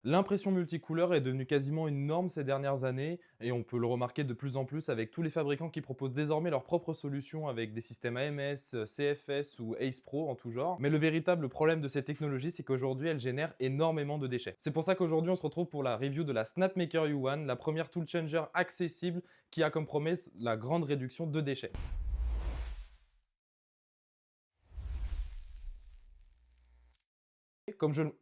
L'impression multicouleur est devenue quasiment une norme ces dernières années et on peut le remarquer de plus en plus avec tous les fabricants qui proposent désormais leurs propres solutions avec des systèmes AMS, CFS ou Ace Pro en tout genre. Mais le véritable problème de ces technologies, c'est qu'aujourd'hui, elles génèrent énormément de déchets. C'est pour ça qu'aujourd'hui, on se retrouve pour la review de la Snapmaker U1, la première tool changer accessible qui a comme promesse la grande réduction de déchets.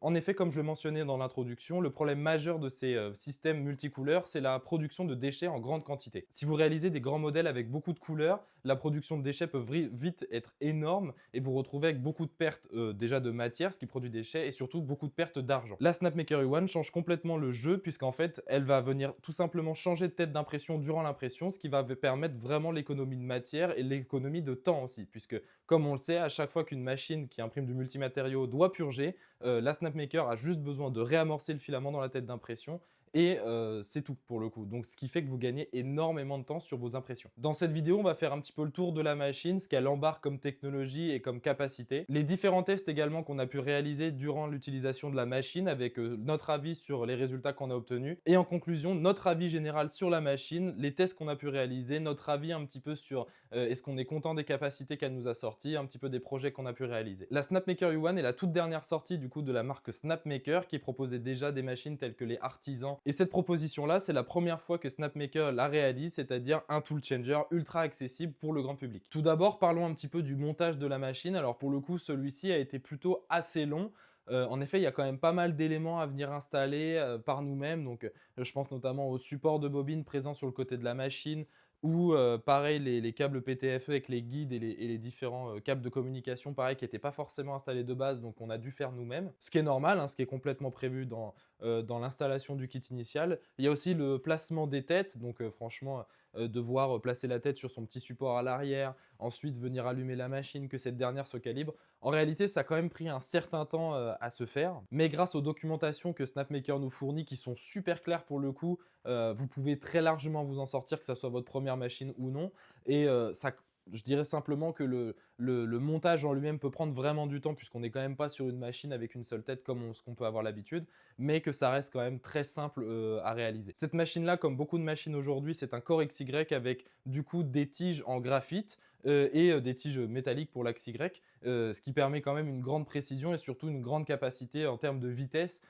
En effet, comme je le mentionnais dans l'introduction, le problème majeur de ces systèmes multicouleurs, c'est la production de déchets en grande quantité. Si vous réalisez des grands modèles avec beaucoup de couleurs, la production de déchets peut vite être énorme et vous retrouvez avec beaucoup de pertes déjà de matière, ce qui produit des déchets, et surtout beaucoup de pertes d'argent. La Snapmaker U1 change complètement le jeu puisqu'en fait, elle va venir tout simplement changer de tête d'impression durant l'impression, ce qui va permettre vraiment l'économie de matière et l'économie de temps aussi, puisque comme on le sait, à chaque fois qu'une machine qui imprime du multimatériau doit purger, la Snapmaker a juste besoin de réamorcer le filament dans la tête d'impression et c'est tout pour le coup. Donc ce qui fait que vous gagnez énormément de temps sur vos impressions. Dans cette vidéo, on va faire un petit peu le tour de la machine, ce qu'elle embarque comme technologie et comme capacité. Les différents tests également qu'on a pu réaliser durant l'utilisation de la machine avec notre avis sur les résultats qu'on a obtenus. Et en conclusion, notre avis général sur la machine, les tests qu'on a pu réaliser, notre avis un petit peu sur est-ce qu'on est content des capacités qu'elle nous a sorties, un petit peu des projets qu'on a pu réaliser. La Snapmaker U1 est la toute dernière sortie du coup de la marque Snapmaker qui proposait déjà des machines telles que les Artisans. Et cette proposition-là, c'est la première fois que Snapmaker la réalise, c'est-à-dire un tool changer ultra accessible pour le grand public. Tout d'abord, parlons un petit peu du montage de la machine. Alors pour le coup, celui-ci a été plutôt assez long. En effet, il y a quand même pas mal d'éléments à venir installer par nous-mêmes. Donc, je pense notamment au support de bobine présent sur le côté de la machine, ou pareil, les câbles PTFE avec les guides et les différents câbles de communication, pareil, qui n'étaient pas forcément installés de base, donc on a dû faire nous-mêmes. Ce qui est normal, hein, ce qui est complètement prévu dans l'installation du kit initial. Il y a aussi le placement des têtes, donc franchement, devoir placer la tête sur son petit support à l'arrière, ensuite venir allumer la machine, que cette dernière se calibre. En réalité, ça a quand même pris un certain temps à se faire, mais grâce aux documentations que Snapmaker nous fournit, qui sont super claires pour le coup, vous pouvez très largement vous en sortir, que ça soit votre première machine ou non. Et je dirais simplement que le montage en lui-même peut prendre vraiment du temps, puisqu'on n'est quand même pas sur une machine avec une seule tête comme ce qu'on peut avoir l'habitude, mais que ça reste quand même très simple à réaliser. Cette machine-là, comme beaucoup de machines aujourd'hui, c'est un Core XY avec du coup des tiges en graphite et des tiges métalliques pour l'axe Y, ce qui permet quand même une grande précision et surtout une grande capacité en termes de vitesse,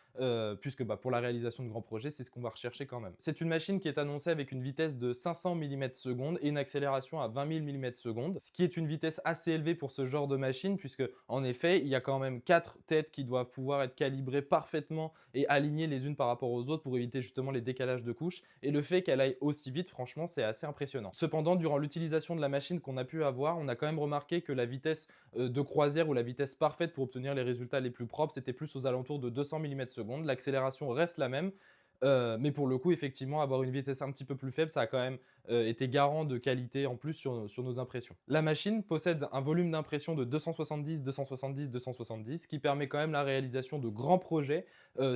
puisque pour la réalisation de grands projets, c'est ce qu'on va rechercher quand même. C'est une machine qui est annoncée avec une vitesse de 500 mm/s et une accélération à 20 000 mm/s, ce qui est une vitesse assez élevée pour ce genre de machine, puisque en effet, il y a quand même 4 têtes qui doivent pouvoir être calibrées parfaitement et alignées les unes par rapport aux autres pour éviter justement les décalages de couches. Et le fait qu'elle aille aussi vite, franchement, c'est assez impressionnant. Cependant, durant l'utilisation de la machine qu'on a pu avoir, on a quand même remarqué que la vitesse de croisière ou la vitesse parfaite pour obtenir les résultats les plus propres, c'était plus aux alentours de 200 mm/s. L'accélération reste la même, mais pour le coup, effectivement, avoir une vitesse un petit peu plus faible, ça a quand même été garant de qualité en plus sur nos impressions. La machine possède un volume d'impression de 270, 270, 270, qui permet quand même la réalisation de grands projets,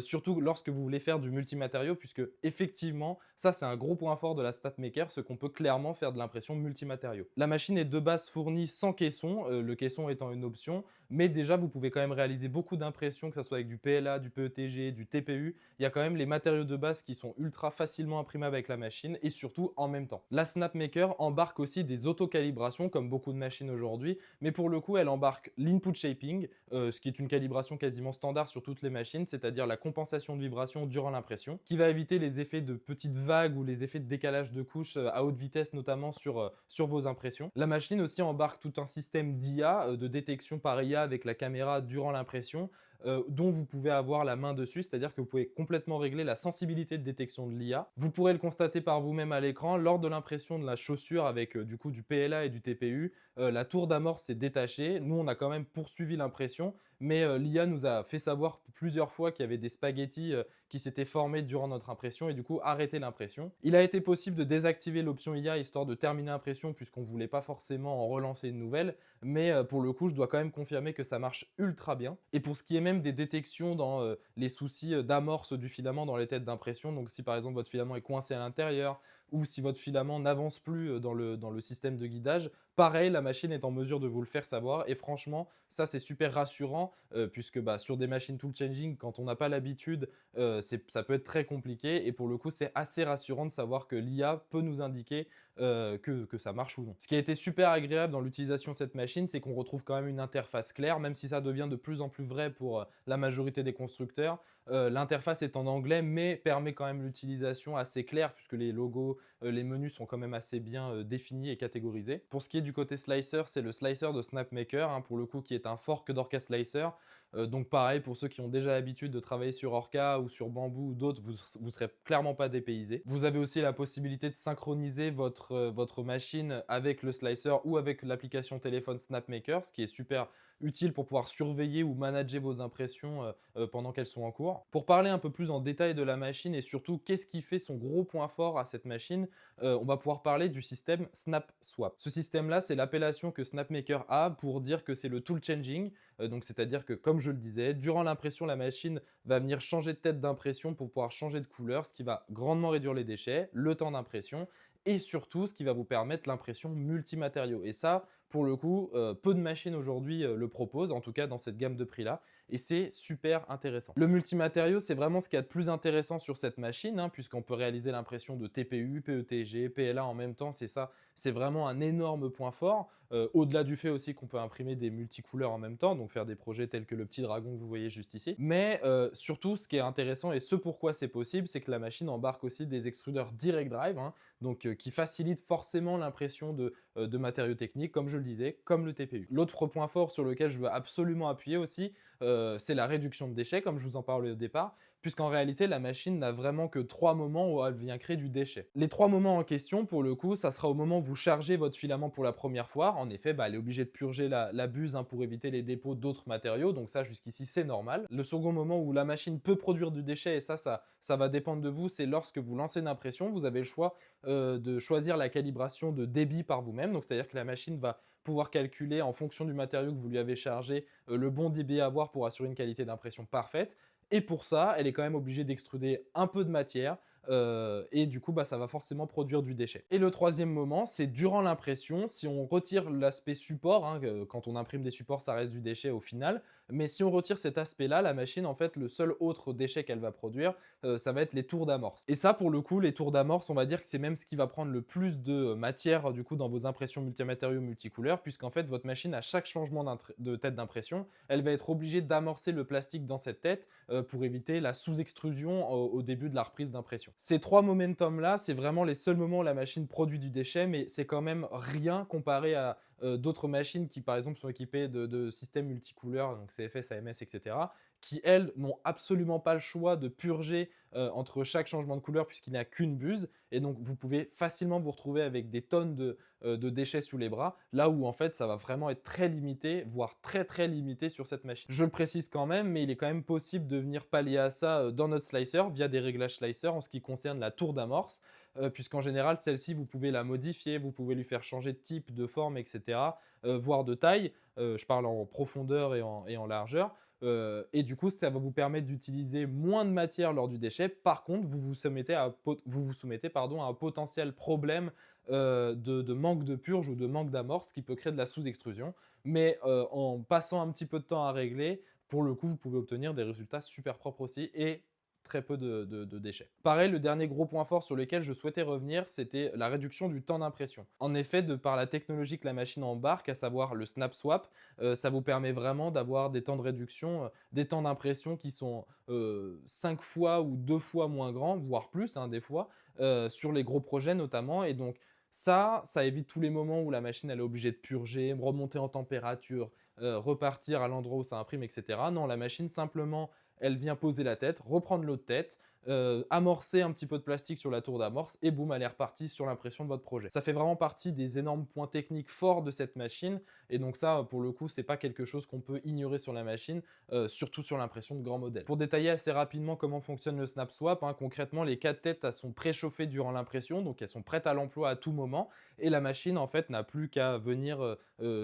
surtout lorsque vous voulez faire du multimatériau, puisque effectivement, ça c'est un gros point fort de la SnapMaker, ce qu'on peut clairement faire de l'impression multimatériau. La machine est de base fournie sans caisson, le caisson étant une option, mais déjà vous pouvez quand même réaliser beaucoup d'impressions, que ce soit avec du PLA, du PETG, du TPU. Il y a quand même les matériaux de base qui sont ultra facilement imprimables avec la machine et surtout en même temps. La Snapmaker embarque aussi des autocalibrations comme beaucoup de machines aujourd'hui, mais pour le coup elle embarque l'input shaping, ce qui est une calibration quasiment standard sur toutes les machines, c'est-à-dire la compensation de vibration durant l'impression, qui va éviter les effets de petites vagues ou les effets de décalage de couches à haute vitesse notamment sur vos impressions. La machine aussi embarque tout un système d'IA, de détection par IA avec la caméra durant l'impression, dont vous pouvez avoir la main dessus, c'est-à-dire que vous pouvez complètement régler la sensibilité de détection de l'IA. Vous pourrez le constater par vous-même à l'écran lors de l'impression de la chaussure avec du coup du PLA et du TPU. La tour d'amorce s'est détachée. Nous, on a quand même poursuivi l'impression, mais l'IA nous a fait savoir plusieurs fois qu'il y avait des spaghettis qui s'étaient formés durant notre impression et du coup arrêter l'impression. Il a été possible de désactiver l'option IA histoire de terminer l'impression puisqu'on ne voulait pas forcément en relancer une nouvelle, mais pour le coup, je dois quand même confirmer que ça marche ultra bien. Et pour ce qui est même des détections dans les soucis d'amorce du filament dans les têtes d'impression, donc si par exemple votre filament est coincé à l'intérieur, ou si votre filament n'avance plus dans le système de guidage, pareil, la machine est en mesure de vous le faire savoir et franchement, ça c'est super rassurant puisque bah, sur des machines tool changing, quand on n'a pas l'habitude, ça peut être très compliqué et pour le coup, c'est assez rassurant de savoir que l'IA peut nous indiquer que ça marche ou non. Ce qui a été super agréable dans l'utilisation de cette machine, c'est qu'on retrouve quand même une interface claire, même si ça devient de plus en plus vrai pour la majorité des constructeurs. L'interface est en anglais, mais permet quand même l'utilisation assez claire, puisque les logos, les menus sont quand même assez bien définis et catégorisés. Pour ce qui est du côté slicer, c'est le slicer de SnapMaker, hein, pour le coup, qui est un fork d'Orca Slicer. Donc pareil, pour ceux qui ont déjà l'habitude de travailler sur Orca ou sur Bamboo ou d'autres, vous ne serez clairement pas dépaysé. Vous avez aussi la possibilité de synchroniser votre machine avec le slicer ou avec l'application téléphone SnapMaker, ce qui est super utile pour pouvoir surveiller ou manager vos impressions pendant qu'elles sont en cours. Pour parler un peu plus en détail de la machine et surtout qu'est-ce qui fait son gros point fort à cette machine, on va pouvoir parler du système SnapSwap. Ce système-là, c'est l'appellation que SnapMaker a pour dire que c'est le tool changing, donc c'est-à-dire que comme je le disais, durant l'impression, la machine va venir changer de tête d'impression pour pouvoir changer de couleur, ce qui va grandement réduire les déchets, le temps d'impression et surtout ce qui va vous permettre l'impression multimatériaux. Et ça, pour le coup, peu de machines aujourd'hui le proposent, en tout cas dans cette gamme de prix-là, et c'est super intéressant. Le multimatériau, c'est vraiment ce qu'il y a de plus intéressant sur cette machine, hein, puisqu'on peut réaliser l'impression de TPU, PETG, PLA en même temps, c'est vraiment un énorme point fort. Au-delà du fait aussi qu'on peut imprimer des multicouleurs en même temps, donc faire des projets tels que le petit dragon que vous voyez juste ici. Mais surtout, ce qui est intéressant et ce pourquoi c'est possible, c'est que la machine embarque aussi des extrudeurs Direct Drive, hein, donc qui facilitent forcément l'impression de matériaux techniques, comme je le disais, comme le TPU. L'autre point fort sur lequel je veux absolument appuyer aussi, c'est la réduction de déchets, comme je vous en parlais au départ, puisqu'en réalité, la machine n'a vraiment que 3 moments où elle vient créer du déchet. Les 3 moments en question, pour le coup, ça sera au moment où vous chargez votre filament pour la première fois. En effet, bah, elle est obligée de purger la buse hein, pour éviter les dépôts d'autres matériaux, donc ça, jusqu'ici, c'est normal. Le second moment où la machine peut produire du déchet, et ça va dépendre de vous, c'est lorsque vous lancez une impression, vous avez le choix de choisir la calibration de débit par vous-même, donc c'est-à-dire que la machine va pouvoir calculer en fonction du matériau que vous lui avez chargé le bon débit à avoir pour assurer une qualité d'impression parfaite. Et pour ça, elle est quand même obligée d'extruder un peu de matière et du coup, bah, ça va forcément produire du déchet. Et le troisième moment, c'est durant l'impression, si on retire l'aspect support, hein, quand on imprime des supports, ça reste du déchet au final, mais si on retire cet aspect-là, la machine, en fait, le seul autre déchet qu'elle va produire, ça va être les tours d'amorce. Et ça, pour le coup, les tours d'amorce, on va dire que c'est même ce qui va prendre le plus de matière, du coup, dans vos impressions multimatériaux multicouleurs, puisqu'en fait, votre machine, à chaque changement de tête d'impression, elle va être obligée d'amorcer le plastique dans cette tête pour éviter la sous-extrusion au début de la reprise d'impression. Ces 3 momentum-là, c'est vraiment les seuls moments où la machine produit du déchet, mais c'est quand même rien comparé à d'autres machines qui, par exemple, sont équipées de systèmes multicouleurs, donc CFS, AMS, etc., qui, elles, n'ont absolument pas le choix de purger entre chaque changement de couleur puisqu'il n'y a qu'une buse. Et donc, vous pouvez facilement vous retrouver avec des tonnes de déchets sous les bras, là où en fait, ça va vraiment être très limité, voire très très limité sur cette machine. Je le précise quand même, mais il est quand même possible de venir pallier à ça dans notre slicer via des réglages slicer en ce qui concerne la tour d'amorce, puisqu'en général, celle-ci, vous pouvez la modifier, vous pouvez lui faire changer de type, de forme, etc., voire de taille. Je parle en profondeur et en largeur. Et du coup, ça va vous permettre d'utiliser moins de matière lors du déchet. Par contre, vous vous soumettez pardon, à un potentiel problème de manque de purge ou de manque d'amorce qui peut créer de la sous-extrusion. Mais en passant un petit peu de temps à régler, pour le coup, vous pouvez obtenir des résultats super propres aussi et très peu de déchets. Pareil, le dernier gros point fort sur lequel je souhaitais revenir, c'était la réduction du temps d'impression. En effet, de par la technologie que la machine embarque, à savoir le snap swap, ça vous permet vraiment d'avoir des temps de réduction, des temps d'impression qui sont 5 fois ou 2 fois moins grands, voire plus hein, des fois, sur les gros projets notamment. Et donc ça évite tous les moments où la machine elle est obligée de purger, remonter en température, repartir à l'endroit où ça imprime, etc. Non, la machine simplement elle vient poser la tête, reprendre l'autre tête, amorcer un petit peu de plastique sur la tour d'amorce et boum, elle est repartie sur l'impression de votre projet. Ça fait vraiment partie des énormes points techniques forts de cette machine et donc ça, pour le coup, c'est pas quelque chose qu'on peut ignorer sur la machine, surtout sur l'impression de grands modèles. Pour détailler assez rapidement comment fonctionne le snap swap, hein, concrètement, les 4 têtes elles sont préchauffées durant l'impression, donc elles sont prêtes à l'emploi à tout moment et la machine en fait n'a plus qu'à venir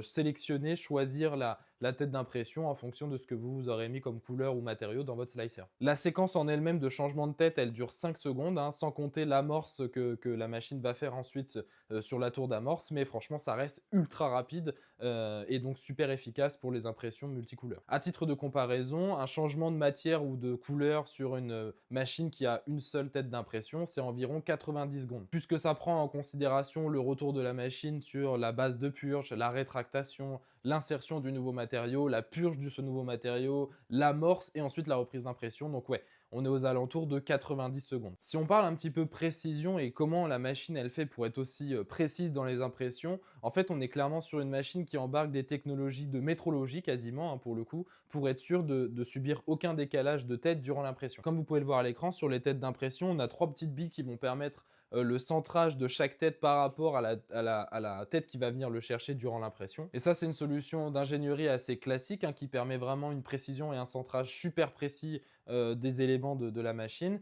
sélectionner, choisir la tête d'impression en fonction de ce que vous aurez mis comme couleur ou matériau dans votre slicer. La séquence en elle-même de changement de tête, elle dure 5 secondes, hein, sans compter l'amorce que la machine va faire ensuite sur la tour d'amorce, mais franchement, ça reste ultra rapide et donc super efficace pour les impressions multicouleurs. À titre de comparaison, un changement de matière ou de couleur sur une machine qui a une seule tête d'impression, c'est environ 90 secondes. Puisque ça prend en considération le retour de la machine sur la base de purge, la rétractation, l'insertion du nouveau matériau, la purge de ce nouveau matériau, l'amorce et ensuite la reprise d'impression. Donc ouais, on est aux alentours de 90 secondes. Si on parle un petit peu précision et comment la machine elle fait pour être aussi précise dans les impressions, en fait on est clairement sur une machine qui embarque des technologies de métrologie quasiment hein, pour le coup, pour être sûr de subir aucun décalage de tête durant l'impression. Comme vous pouvez le voir à l'écran, sur les têtes d'impression, on a 3 petites billes qui vont permettre le centrage de chaque tête par rapport à la tête qui va venir le chercher durant l'impression. Et ça, c'est une solution d'ingénierie assez classique hein, qui permet vraiment une précision et un centrage super précis des éléments de la machine.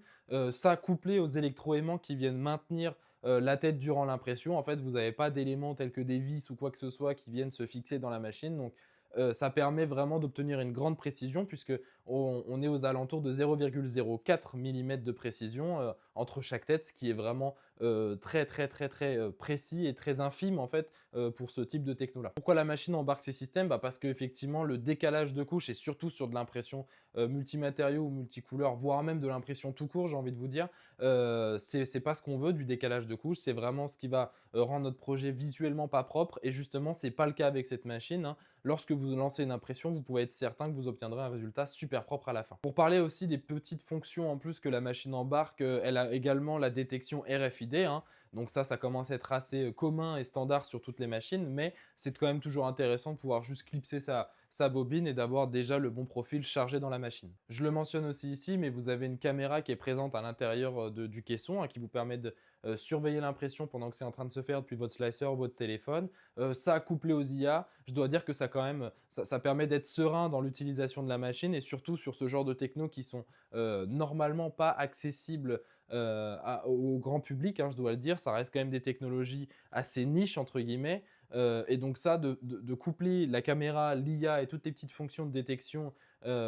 Ça couplé aux électroaimants qui viennent maintenir la tête durant l'impression. En fait, vous n'avez pas d'éléments tels que des vis ou quoi que ce soit qui viennent se fixer dans la machine. Donc, ça permet vraiment d'obtenir une grande précision puisque on est aux alentours de 0,04 mm de précision entre chaque tête, ce qui est vraiment très précis et très infime en fait pour ce type de techno-là. Pourquoi la machine embarque ces systèmes? Parce qu'effectivement le décalage de couches et surtout sur de l'impression multimatériaux ou multicouleurs, voire même de l'impression tout court, j'ai envie de vous dire, c'est pas ce qu'on veut du décalage de couches, c'est vraiment ce qui va rendre notre projet visuellement pas propre et justement c'est pas le cas avec cette machine, hein. Lorsque vous lancez une impression, vous pouvez être certain que vous obtiendrez un résultat super propre à la fin. Pour parler aussi des petites fonctions en plus que la machine embarque, elle a également la détection RFID, hein. Donc ça commence à être assez commun et standard sur toutes les machines, mais c'est quand même toujours intéressant de pouvoir juste clipser sa bobine et d'avoir déjà le bon profil chargé dans la machine. Je le mentionne aussi ici, mais vous avez une caméra qui est présente à l'intérieur du caisson hein, qui vous permet de surveiller l'impression pendant que c'est en train de se faire depuis votre slicer ou votre téléphone. Ça couplé aux IA, je dois dire que ça quand même, ça permet d'être serein dans l'utilisation de la machine et surtout sur ce genre de techno qui sont normalement pas accessibles au grand public, hein, je dois le dire. Ça reste quand même des technologies assez niches entre guillemets. Et donc ça, de coupler la caméra, l'IA et toutes les petites fonctions de détection,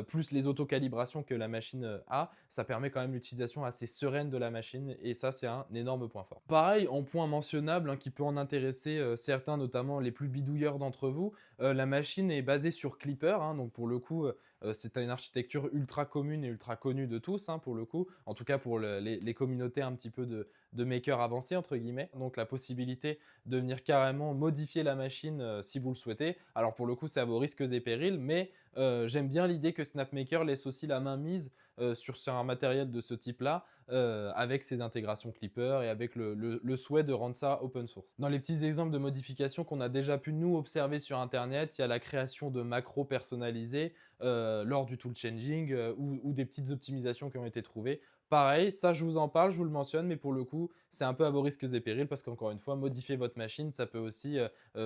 plus les autocalibrations que la machine a, ça permet quand même l'utilisation assez sereine de la machine et ça, c'est un énorme point fort. Pareil, en point mentionnable, hein, qui peut en intéresser certains, notamment les plus bidouilleurs d'entre vous, la machine est basée sur Clipper, hein, donc pour le coup, c'est une architecture ultra commune et ultra connue de tous, hein, pour le coup, en tout cas pour les communautés un petit peu de makers avancés, entre guillemets. Donc la possibilité de venir carrément modifier la machine si vous le souhaitez. Alors pour le coup, c'est à vos risques et périls, mais j'aime bien l'idée que Snapmaker laisse aussi la main mise sur un matériel de ce type-là, avec ses intégrations Clipper et avec le souhait de rendre ça open source. Dans les petits exemples de modifications qu'on a déjà pu nous observer sur Internet, il y a la création de macros personnalisés lors du tool changing ou des petites optimisations qui ont été trouvées. Pareil, ça je vous en parle, je vous le mentionne, mais pour le coup, c'est un peu à vos risques et périls parce qu'encore une fois, modifier votre machine, ça peut aussi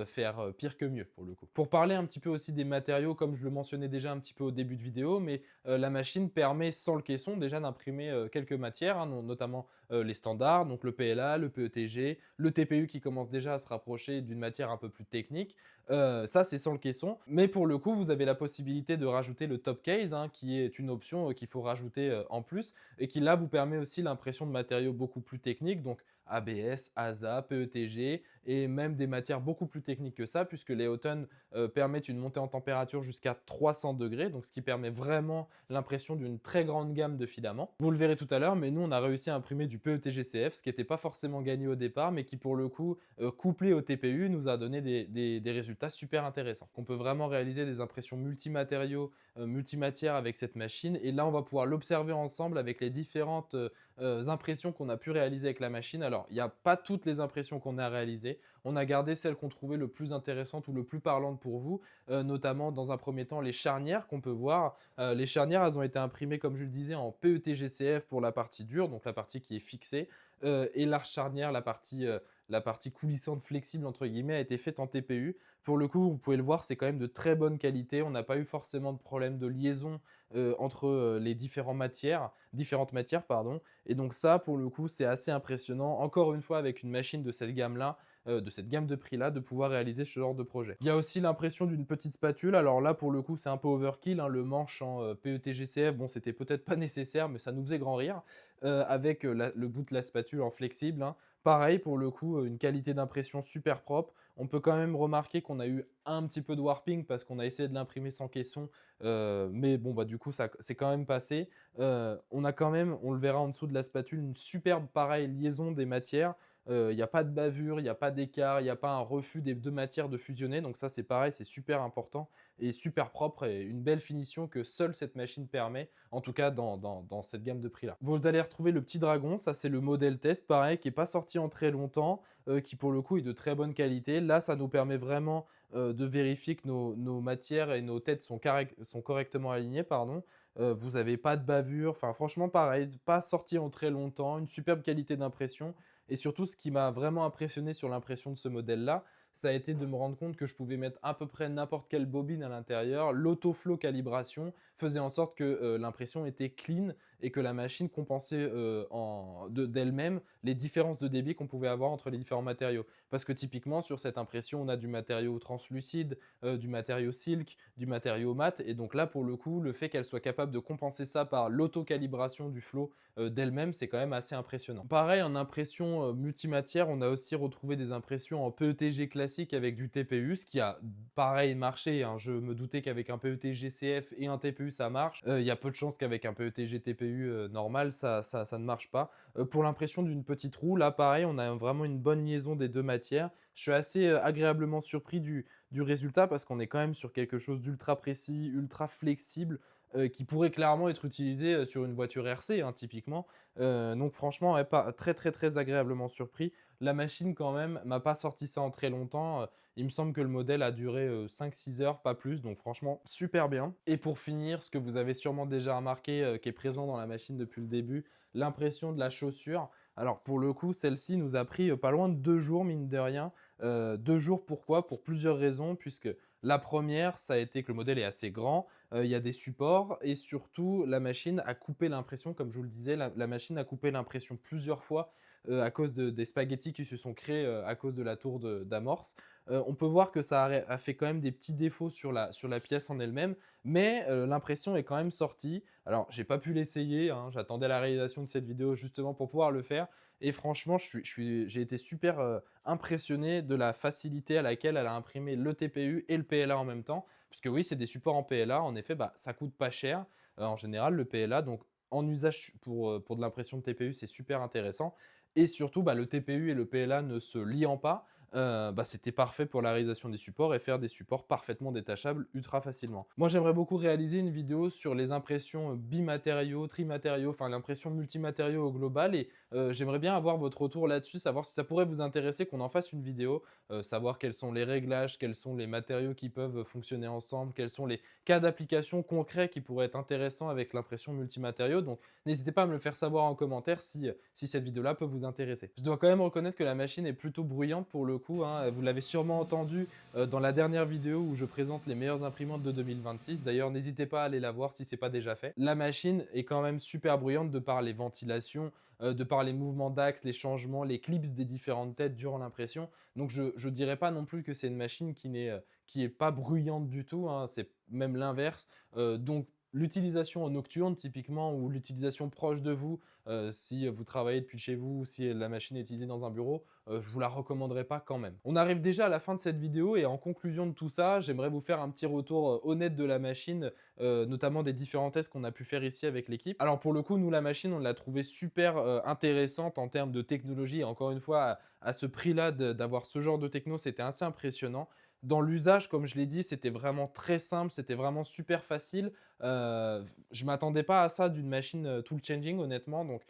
faire pire que mieux pour le coup. Pour parler un petit peu aussi des matériaux, comme je le mentionnais déjà un petit peu au début de vidéo, mais la machine permet sans le caisson déjà d'imprimer quelques matières, hein, notamment les standards, donc le PLA, le PETG, le TPU qui commence déjà à se rapprocher d'une matière un peu plus technique. Ça, c'est sans le caisson. Mais pour le coup, vous avez la possibilité de rajouter le top case, hein, qui est une option qu'il faut rajouter en plus et qui là vous permet aussi l'impression de matériaux beaucoup plus techniques, donc ABS, ASA, PETG et même des matières beaucoup plus techniques que ça puisque les Houghton permettent une montée en température jusqu'à 300 degrés, donc ce qui permet vraiment l'impression d'une très grande gamme de filaments. Vous le verrez tout à l'heure, mais nous on a réussi à imprimer du PETG-CF, ce qui n'était pas forcément gagné au départ, mais qui pour le coup, couplé au TPU, nous a donné des résultats super intéressants. On peut vraiment réaliser des impressions multimatériaux, multimatières avec cette machine, et là on va pouvoir l'observer ensemble avec les différentes impressions qu'on a pu réaliser avec la machine. Alors, il n'y a pas toutes les impressions qu'on a réalisées. On a gardé celles qu'on trouvait le plus intéressantes ou le plus parlantes pour vous, notamment dans un premier temps les charnières qu'on peut voir. Les charnières, elles ont été imprimées, comme je le disais, en PETG-CF pour la partie dure, donc la partie qui est fixée, et la charnière, la partie coulissante flexible entre guillemets a été faite en TPU. Pour le coup, vous pouvez le voir, c'est quand même de très bonne qualité. On n'a pas eu forcément de problème de liaison entre, les différentes matières, pardon. Et donc ça, pour le coup, c'est assez impressionnant. Encore une fois, avec une machine de cette gamme-là, de cette gamme de prix-là, de pouvoir réaliser ce genre de projet. Il y a aussi l'impression d'une petite spatule. Alors là, pour le coup, c'est un peu overkill, hein. Le manche en, PETGCF, bon, c'était peut-être pas nécessaire, mais ça nous faisait grand rire, avec, le bout de la spatule en flexible, hein. Pareil, pour le coup, une qualité d'impression super propre. On peut quand même remarquer qu'on a eu un petit peu de warping parce qu'on a essayé de l'imprimer sans caisson, mais bon, bah, du coup, ça c'est quand même passé. On a quand même, on le verra en dessous de la spatule, une superbe, pareil, liaison des matières. Il y a pas de bavure, il y a pas d'écart, il y a pas un refus des 2 matières de fusionner, donc ça, c'est pareil, c'est super important et super propre et une belle finition que seule cette machine permet, en tout cas dans cette gamme de prix-là. Vous allez retrouver le petit dragon, ça c'est le modèle test, pareil, qui est pas sorti en très longtemps, qui pour le coup est de très bonne qualité. Là, ça nous permet vraiment, de vérifier que nos matières et nos têtes sont correctement alignées, pardon. Vous avez pas de bavure, enfin franchement pareil, pas sorti en très longtemps, une superbe qualité d'impression et surtout ce qui m'a vraiment impressionné sur l'impression de ce modèle-là, ça a été de me rendre compte que je pouvais mettre à peu près n'importe quelle bobine à l'intérieur. L'autoflow calibration faisait en sorte que, l'impression était clean et que la machine compensait, d'elle-même les différences de débit qu'on pouvait avoir entre les différents matériaux. Parce que typiquement sur cette impression, on a du matériau translucide, du matériau silk, du matériau mat et donc là pour le coup, le fait qu'elle soit capable de compenser ça par l'autocalibration du flow, d'elle-même, c'est quand même assez impressionnant. Pareil en impression, multimatière, on a aussi retrouvé des impressions en PETG classique avec du TPU, ce qui a pareil marché, hein. Je me doutais qu'avec un PETG CF et un TPU ça marche. Il y a peu de chances qu'avec un PETG TPU, normal ça ne marche pas. Pour l'impression d'une petite roue, là pareil, on a vraiment une bonne liaison des 2 matières. Je suis assez, agréablement surpris du résultat parce qu'on est quand même sur quelque chose d'ultra précis, ultra flexible, qui pourrait clairement être utilisé, sur une voiture RC, hein, typiquement. Donc franchement, ouais, pas très, très, très agréablement surpris. La machine quand même m'a pas sorti ça en très longtemps, il me semble que le modèle a duré, 5-6 heures, pas plus, donc franchement super bien. Et pour finir, ce que vous avez sûrement déjà remarqué, qui est présent dans la machine depuis le début, l'impression de la chaussure. Alors pour le coup, celle-ci nous a pris, pas loin de 2 jours mine de rien. 2 jours pourquoi? Pour plusieurs raisons, puisque la première, ça a été que le modèle est assez grand, il y a des supports et surtout la machine a coupé l'impression, comme je vous le disais, la machine a coupé l'impression plusieurs fois, à cause des spaghettis qui se sont créés, à cause de la tour d'amorce. On peut voir que ça a fait quand même des petits défauts sur la pièce en elle-même, mais l'impression est quand même sortie. Alors j'ai pas pu l'essayer, hein, j'attendais la réalisation de cette vidéo justement pour pouvoir le faire et franchement j'ai été super, impressionné de la facilité à laquelle elle a imprimé le TPU et le PLA en même temps. Puisque oui, c'est des supports en PLA, en effet, bah, ça coûte pas cher, en général le PLA, donc en usage pour de l'impression de TPU, c'est super intéressant et surtout, bah, le TPU et le PLA ne se liant pas, bah, c'était parfait pour la réalisation des supports et faire des supports parfaitement détachables ultra facilement. Moi, j'aimerais beaucoup réaliser une vidéo sur les impressions, bimatériaux, trimatériaux, enfin l'impression multimatériaux au global et j'aimerais bien avoir votre retour là-dessus, savoir si ça pourrait vous intéresser qu'on en fasse une vidéo, savoir quels sont les réglages, quels sont les matériaux qui peuvent fonctionner ensemble, quels sont les cas d'application concrets qui pourraient être intéressants avec l'impression multimatériaux. Donc n'hésitez pas à me le faire savoir en commentaire si cette vidéo-là peut vous intéresser. Je dois quand même reconnaître que la machine est plutôt bruyante pour le coup, hein. Vous l'avez sûrement entendu dans la dernière vidéo où je présente les meilleures imprimantes de 2026. D'ailleurs, n'hésitez pas à aller la voir si ce n'est pas déjà fait. La machine est quand même super bruyante de par les ventilations, de par les mouvements d'axe, les changements, les clips des différentes têtes durant l'impression. Donc je ne dirais pas non plus que c'est une machine qui est pas bruyante du tout, hein, c'est même l'inverse. Donc l'utilisation en nocturne typiquement ou l'utilisation proche de vous, si vous travaillez depuis chez vous ou si la machine est utilisée dans un bureau, je vous la recommanderais pas quand même. On arrive déjà à la fin de cette vidéo et en conclusion de tout ça, j'aimerais vous faire un petit retour, honnête de la machine, notamment des différents tests qu'on a pu faire ici avec l'équipe. Alors pour le coup, nous la machine, on l'a trouvée super, intéressante en termes de technologie et encore une fois à ce prix-là d'avoir ce genre de techno, c'était assez impressionnant. Dans l'usage, comme je l'ai dit, c'était vraiment très simple, c'était vraiment super facile. Je m'attendais pas à ça d'une machine, tool changing honnêtement, donc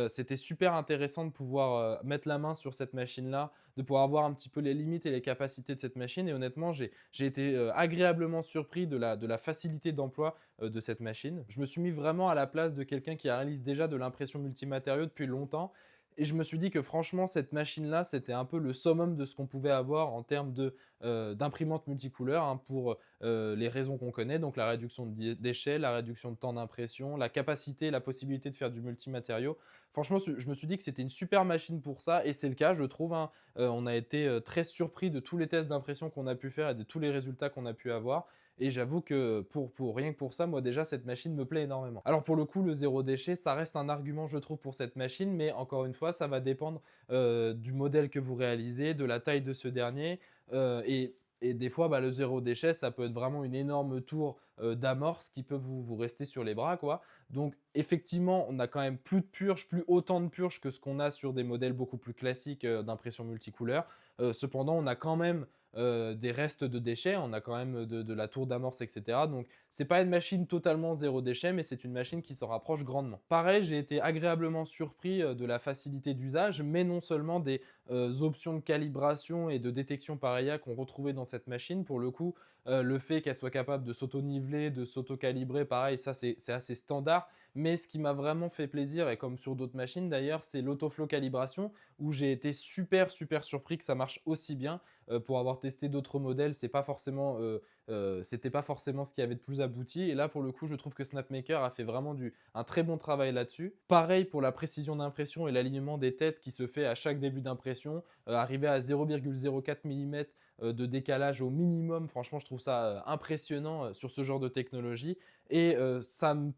c'était super intéressant de pouvoir, mettre la main sur cette machine-là, de pouvoir voir un petit peu les limites et les capacités de cette machine et honnêtement, j'ai été, agréablement surpris de la facilité d'emploi, de cette machine. Je me suis mis vraiment à la place de quelqu'un qui réalise déjà de l'impression multimatériaux depuis longtemps et je me suis dit que franchement cette machine-là, c'était un peu le summum de ce qu'on pouvait avoir en termes d'imprimante multicouleur, hein, pour, les raisons qu'on connaît, donc la réduction de déchets, la réduction de temps d'impression, la capacité, la possibilité de faire du multimatériau. Franchement, je me suis dit que c'était une super machine pour ça et c'est le cas, je trouve, hein. On a été, très surpris de tous les tests d'impression qu'on a pu faire et de tous les résultats qu'on a pu avoir et j'avoue que pour rien que pour ça, moi déjà cette machine me plaît énormément. Alors pour le coup, le zéro déchet, ça reste un argument je trouve pour cette machine, mais encore une fois, ça va dépendre, du modèle que vous réalisez, de la taille de ce dernier, et des fois, bah, le zéro déchet, ça peut être vraiment une énorme tour, d'amorce qui peut vous rester sur les bras, quoi. Donc effectivement, on a quand même plus de purges, plus autant de purges que ce qu'on a sur des modèles beaucoup plus classiques, d'impression multicouleur. Cependant, on a quand même, des restes de déchets, on a quand même de la tour d'amorce et cetera. Donc c'est pas une machine totalement zéro déchet, mais c'est une machine qui s'en rapproche grandement. Pareil, j'ai été agréablement surpris, de la facilité d'usage, mais non seulement des, options de calibration et de détection par IA qu'on retrouvait dans cette machine. Pour le coup, le fait qu'elle soit capable de s'auto-niveler, de s'auto-calibrer, pareil, ça c'est assez standard. Mais ce qui m'a vraiment fait plaisir, et comme sur d'autres machines d'ailleurs, c'est l'autoflow calibration, où j'ai été super, super surpris que ça marche aussi bien. Pour avoir testé d'autres modèles, c'était pas forcément ce qui avait de plus abouti. Et là, pour le coup, je trouve que Snapmaker a fait vraiment un très bon travail là-dessus. Pareil pour la précision d'impression et l'alignement des têtes qui se fait à chaque début d'impression. Arriver à 0,04 mm de décalage au minimum, franchement, je trouve ça impressionnant sur ce genre de technologie. Et ça m'a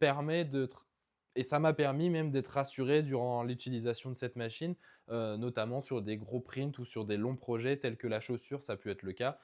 permis même d'être rassuré durant l'utilisation de cette machine, notamment sur des gros prints ou sur des longs projets tels que la chaussure, ça a pu être le cas,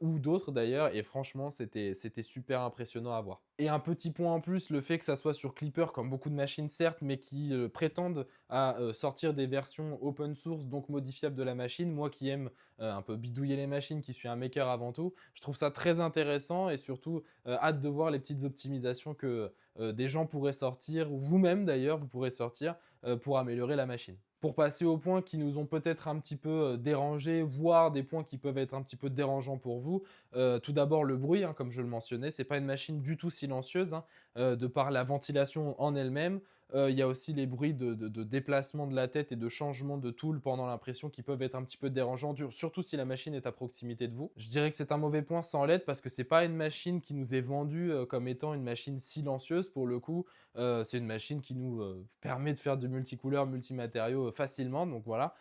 ou d'autres d'ailleurs, et franchement c'était super impressionnant à voir. Et un petit point en plus, le fait que ça soit sur Clipper comme beaucoup de machines certes, mais qui, prétendent à, sortir des versions open source, donc modifiables de la machine. Moi qui aime, un peu bidouiller les machines, qui suis un maker avant tout, je trouve ça très intéressant et surtout, hâte de voir les petites optimisations que, des gens pourraient sortir, ou vous-même d'ailleurs, vous pourrez sortir, pour améliorer la machine. Pour passer aux points qui nous ont peut-être un petit peu, dérangés, voire des points qui peuvent être un petit peu dérangeants pour vous. Tout d'abord le bruit, hein, comme je le mentionnais, c'est pas une machine du tout silencieuse, hein, de par la ventilation en elle-même. Il y a aussi les bruits de déplacement de la tête et de changement de tool pendant l'impression qui peuvent être un petit peu dérangeants, surtout si la machine est à proximité de vous. Je dirais que c'est un mauvais point sans l'aide parce que c'est pas une machine qui nous est vendue, comme étant une machine silencieuse pour le coup. C'est une machine qui nous, permet de faire du multicouleur, multimatériaux, facilement, donc voilà.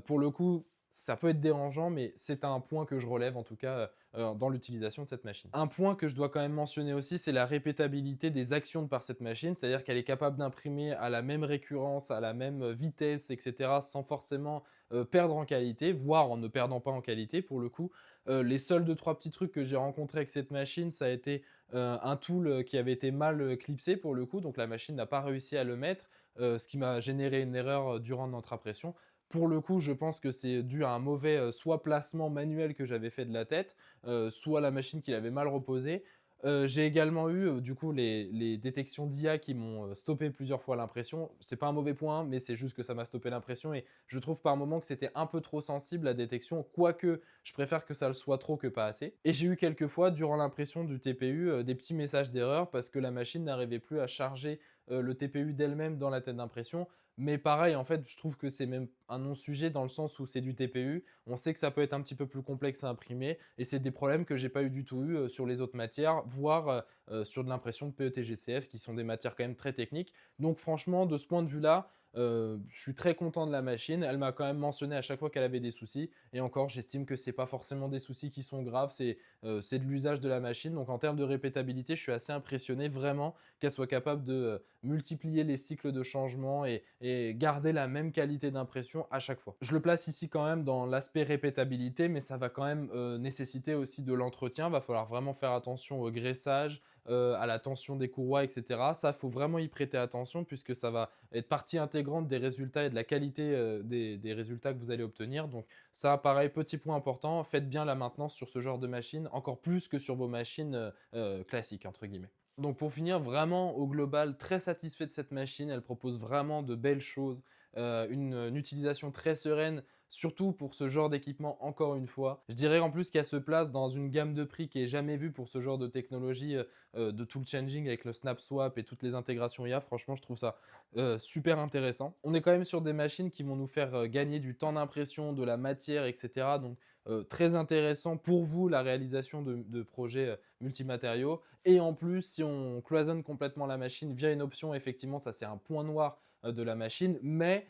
Pour le coup, ça peut être dérangeant, mais c'est un point que je relève en tout cas, dans l'utilisation de cette machine. Un point que je dois quand même mentionner aussi, c'est la répétabilité des actions par cette machine, c'est-à-dire qu'elle est capable d'imprimer à la même récurrence, à la même, vitesse et cetera, sans forcément, perdre en qualité, voire en ne perdant pas en qualité pour le coup. Les seuls 2-3 petits trucs que j'ai rencontrés avec cette machine, ça a été, un tool, qui avait été mal, clipsé pour le coup, donc la machine n'a pas réussi à le mettre, ce qui m'a généré une erreur, durant notre impression. Pour le coup, je pense que c'est dû à un mauvais, soit placement manuel que j'avais fait de la tête, soit la machine qui l'avait mal reposée. J'ai également eu, du coup les détections d'IA qui m'ont, stoppé plusieurs fois l'impression. C'est pas un mauvais point, mais c'est juste que ça m'a stoppé l'impression et je trouve par moments que c'était un peu trop sensible la détection, quoique je préfère que ça le soit trop que pas assez. Et j'ai eu quelques fois durant l'impression du TPU, des petits messages d'erreur parce que la machine n'arrivait plus à charger, le TPU d'elle-même dans la tête d'impression. Mais pareil, en fait, je trouve que c'est même un non-sujet dans le sens où c'est du TPU. On sait que ça peut être un petit peu plus complexe à imprimer et c'est des problèmes que j'ai pas eu du tout eu, sur les autres matières, voire, sur de l'impression de PETGCF qui sont des matières quand même très techniques. Donc franchement, de ce point de vue-là, je suis très content de la machine. Elle m'a quand même mentionné à chaque fois qu'elle avait des soucis et encore, j'estime que c'est pas forcément des soucis qui sont graves, c'est de l'usage de la machine. Donc en termes de répétabilité, je suis assez impressionné vraiment qu'elle soit capable de, multiplier les cycles de changement et garder la même qualité d'impression à chaque fois. Je le place ici quand même dans l'aspect répétabilité, mais ça va quand même, nécessiter aussi de l'entretien. Va falloir vraiment faire attention au graissage, à la tension des courroies et cetera. Ça, faut vraiment y prêter attention puisque ça va être partie intégrante des résultats et de la qualité, des résultats que vous allez obtenir. Donc ça, pareil, petit point important, faites bien la maintenance sur ce genre de machine, encore plus que sur vos machines, «classiques» entre guillemets. Donc pour finir, vraiment au global, très satisfait de cette machine. Elle propose vraiment de belles choses, une utilisation très sereine surtout pour ce genre d'équipement encore une fois. Je dirais en plus qu'elle se place dans une gamme de prix qui est jamais vue pour ce genre de technologie de tool changing avec le snap swap et toutes les intégrations IA. Franchement, je trouve ça super intéressant. On est quand même sur des machines qui vont nous faire gagner du temps d'impression, de la matière, etc. Donc très intéressant pour vous la réalisation de projets multimatériaux. Et en plus, si on cloisonne complètement la machine via une option, effectivement, ça c'est un point noir de la machine, mais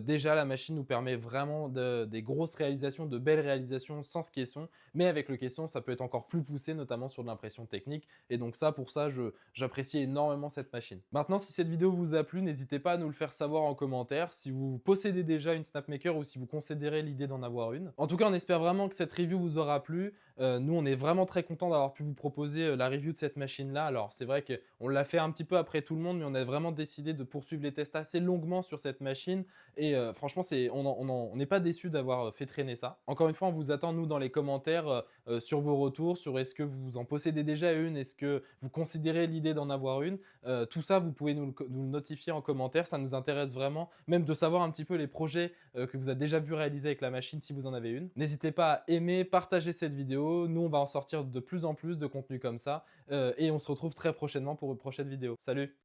déjà la machine nous permet vraiment des grosses réalisations, de belles réalisations sans ce caisson, mais avec le caisson, ça peut être encore plus poussé, notamment sur de l'impression technique. Et donc ça, pour ça, j'apprécie énormément cette machine. Maintenant, si cette vidéo vous a plu, n'hésitez pas à nous le faire savoir en commentaire, si vous possédez déjà une Snapmaker ou si vous considérez l'idée d'en avoir une. En tout cas, on espère vraiment que cette review vous aura plu. Nous, on est vraiment très content d'avoir pu vous proposer la review de cette machine-là. Alors, c'est vrai qu'on l'a fait un petit peu après tout le monde, mais on a vraiment décidé de poursuivre les tests assez longuement sur cette machine. Et franchement, on n'est pas déçus d'avoir fait traîner ça. Encore une fois, on vous attend, nous, dans les commentaires sur vos retours, sur est-ce que vous en possédez déjà une, est-ce que vous considérez l'idée d'en avoir une. Tout ça, vous pouvez nous le notifier en commentaire. Ça nous intéresse vraiment, même de savoir un petit peu les projets que vous avez déjà pu réaliser avec la machine si vous en avez une. N'hésitez pas à aimer, partager cette vidéo. Nous, on va en sortir de plus en plus de contenu comme ça. Et on se retrouve très prochainement pour une prochaine vidéo. Salut!